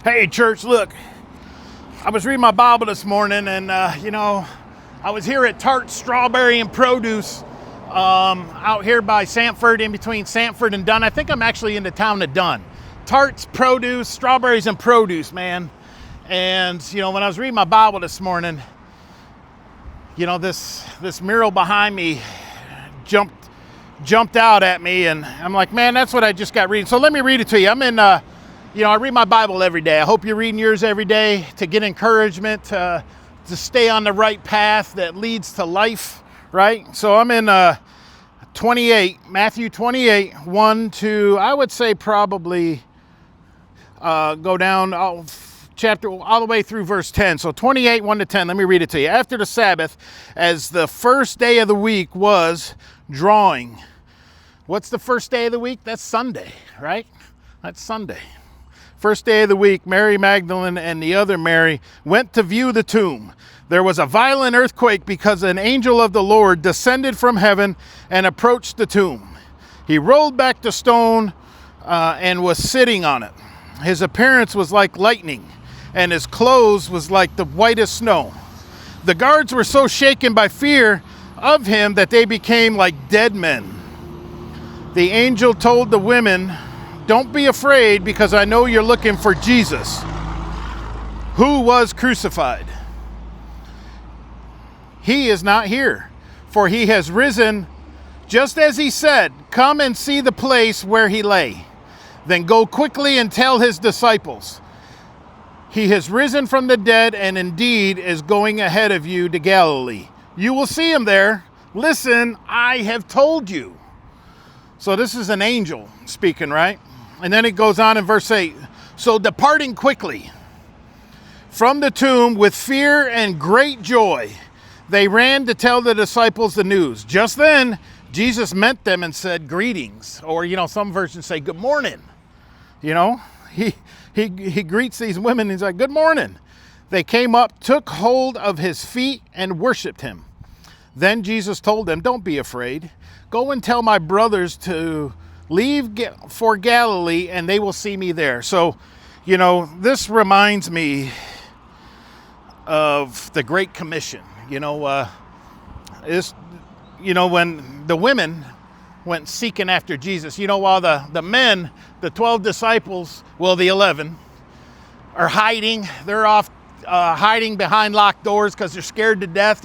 Hey, church, look, I was reading my Bible this morning and, I was here at Tart's Strawberry and Produce out here by Sanford, in between Sanford and Dunn. I think I'm actually in the town of Dunn. Tart's Produce, Strawberries and Produce, man. And, when I was reading my Bible this morning, this mural behind me jumped out at me, and I'm like, man, that's what I just got reading. So let me read it to you. I'm in, I read my Bible every day. I hope you're reading yours every day to get encouragement, to stay on the right path that leads to life, right? So I'm in Matthew 28, 1 to, I would say probably go down chapter all the way through verse 10. So 28, 1 to 10, let me read it to you. After the Sabbath, as the first day of the week was drawing. What's the first day of the week? That's Sunday, right? That's Sunday. First day of the week, Mary Magdalene and the other Mary went to view the tomb. There was a violent earthquake because an angel of the Lord descended from heaven and approached the tomb. He rolled back the stone and was sitting on it. His appearance was like lightning, and his clothes was like the whitest snow. The guards were so shaken by fear of him that they became like dead men. The angel told the women, "Don't be afraid, because I know you're looking for Jesus, who was crucified. He is not here, for he has risen just as he said. Come and see the place where he lay. Then go quickly and tell his disciples, he has risen from the dead and indeed is going ahead of you to Galilee. You will see him there. Listen, I have told you." So this is an angel speaking, right? And then it goes on in verse 8. So departing quickly from the tomb with fear and great joy, they ran to tell the disciples the news. Just then, Jesus met them and said, "Greetings." Or, some versions say, "Good morning." He greets these women. He's like, "Good morning." They came up, took hold of his feet, and worshiped him. Then Jesus told them, "Don't be afraid. Go and tell my brothers to leave for Galilee, and they will see me there." So, this reminds me of the Great Commission. When the women went seeking after Jesus, while the men, the 12 disciples, the 11, are hiding. They're off hiding behind locked doors because they're scared to death.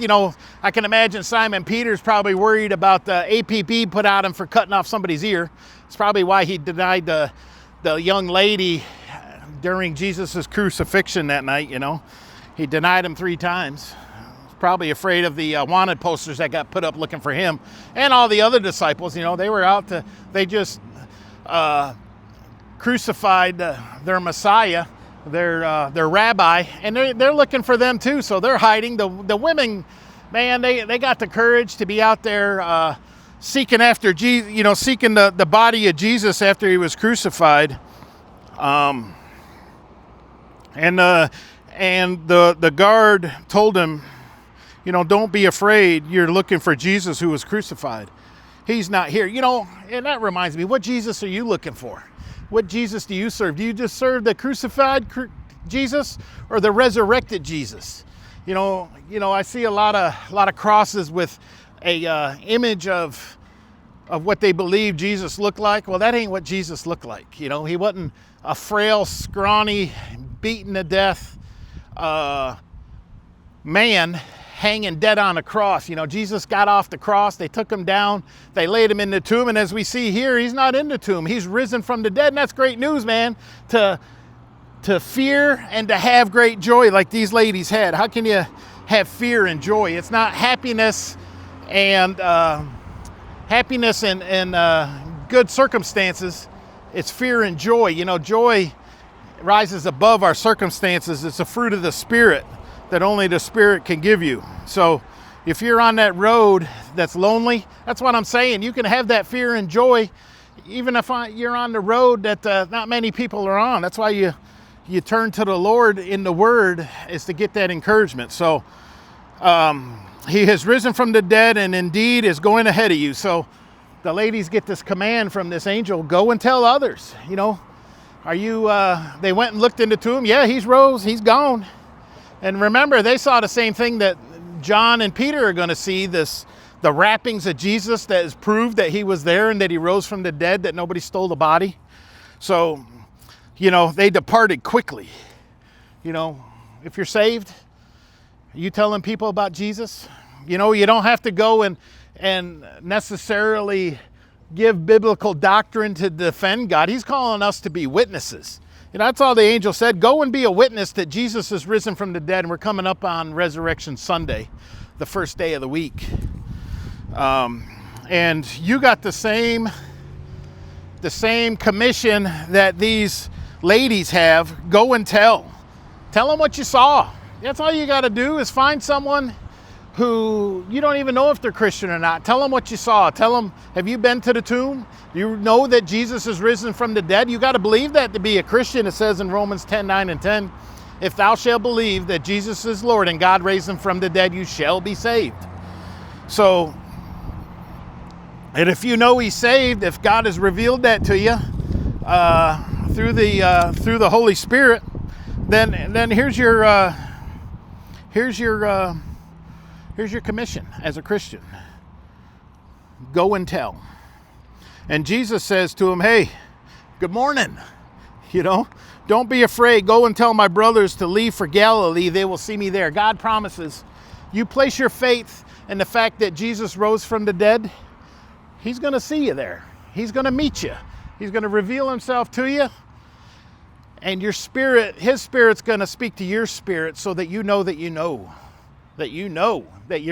I can imagine Simon Peter's probably worried about the APB put out him for cutting off somebody's ear. It's probably why he denied the young lady during Jesus' crucifixion that night. He denied him 3 times. He's probably afraid of the wanted posters that got put up looking for him. And all the other disciples, they were out they just crucified their Messiah, their rabbi, and they're looking for them too. So they're hiding. The women, man, they got the courage to be out there seeking after Jesus, seeking the body of Jesus after he was crucified. And the guard told him, "Don't be afraid. You're looking for Jesus who was crucified. He's not here." And that reminds me, what Jesus are you looking for? What Jesus do you serve? Do you just serve the crucified Jesus or the resurrected Jesus? I see a lot of crosses with a image of what they believe Jesus looked like. Well, that ain't what Jesus looked like. He wasn't a frail, scrawny, beaten to death man hanging dead on a cross. Jesus got off the cross. They took him down. They laid him in the tomb. And as we see here, he's not in the tomb. He's risen from the dead. And that's great news, man, to fear and to have great joy like these ladies had. How can you have fear and joy? It's not happiness and good circumstances. It's fear and joy. Joy rises above our circumstances. It's a fruit of the Spirit that only the Spirit can give you. So if you're on that road that's lonely, that's what I'm saying. You can have that fear and joy even if you're on the road that not many people are on. That's why you turn to the Lord in the Word, is to get that encouragement. So he has risen from the dead and indeed is going ahead of you. So the ladies get this command from this angel, go and tell others, Are you, they went and looked in the tomb. Yeah, he's rose, he's gone. And remember, they saw the same thing that John and Peter are going to see, the wrappings of Jesus that is proved that he was there and that he rose from the dead, that nobody stole the body. So, you know, they departed quickly. You know, if you're saved, are you telling people about Jesus? You know, you don't have to go and necessarily give biblical doctrine to defend God. He's calling us to be witnesses. You know, that's all the angel said. Go and be a witness that Jesus is risen from the dead. And we're coming up on Resurrection Sunday, the first day of the week. And you got the same commission that these ladies have. Go and tell. Tell them what you saw. That's all you got to do, is find someone who you don't even know if they're Christian or not. Tell them what you saw. Tell them, have you been to the tomb? You know that Jesus is risen from the dead? You got to believe that to be a Christian. It says in Romans 10:9 and 10, if thou shalt believe that Jesus is Lord and God raised him from the dead, you shall be saved. So, and if you know he's saved, if God has revealed that to you through the Holy Spirit, then here's your commission as a Christian. Go and tell. And Jesus says to him, hey, good morning. You know, don't be afraid. Go and tell my brothers to leave for Galilee. They will see me there. God promises. You place your faith in the fact that Jesus rose from the dead, he's going to see you there. He's going to meet you. He's going to reveal himself to you. And your spirit, his spirit's going to speak to your spirit so that you know that you're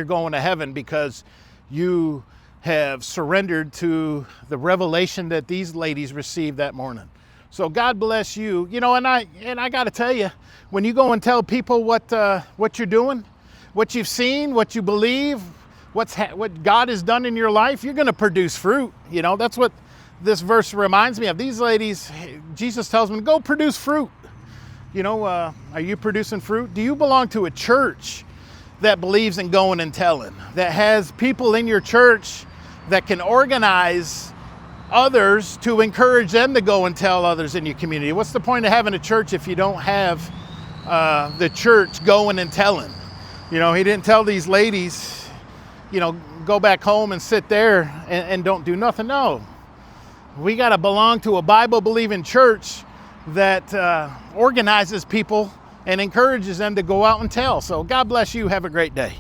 going to heaven, because you have surrendered to the revelation that these ladies received that morning. So God bless you. You know, and I got to tell you, when you go and tell people what you're doing, what you've seen, what you believe, what God has done in your life, you're going to produce fruit. You know, that's what this verse reminds me of. These ladies, Jesus tells them, go produce fruit. You know, are you producing fruit? Do you belong to a church that believes in going and telling, that has people in your church that can organize others to encourage them to go and tell others in your community? What's the point of having a church if you don't have the church going and telling? You know, he didn't tell these ladies, you know, go back home and sit there and don't do nothing. No, we got to belong to a Bible-believing church that organizes people and encourages them to go out and tell. So God bless you. Have a great day.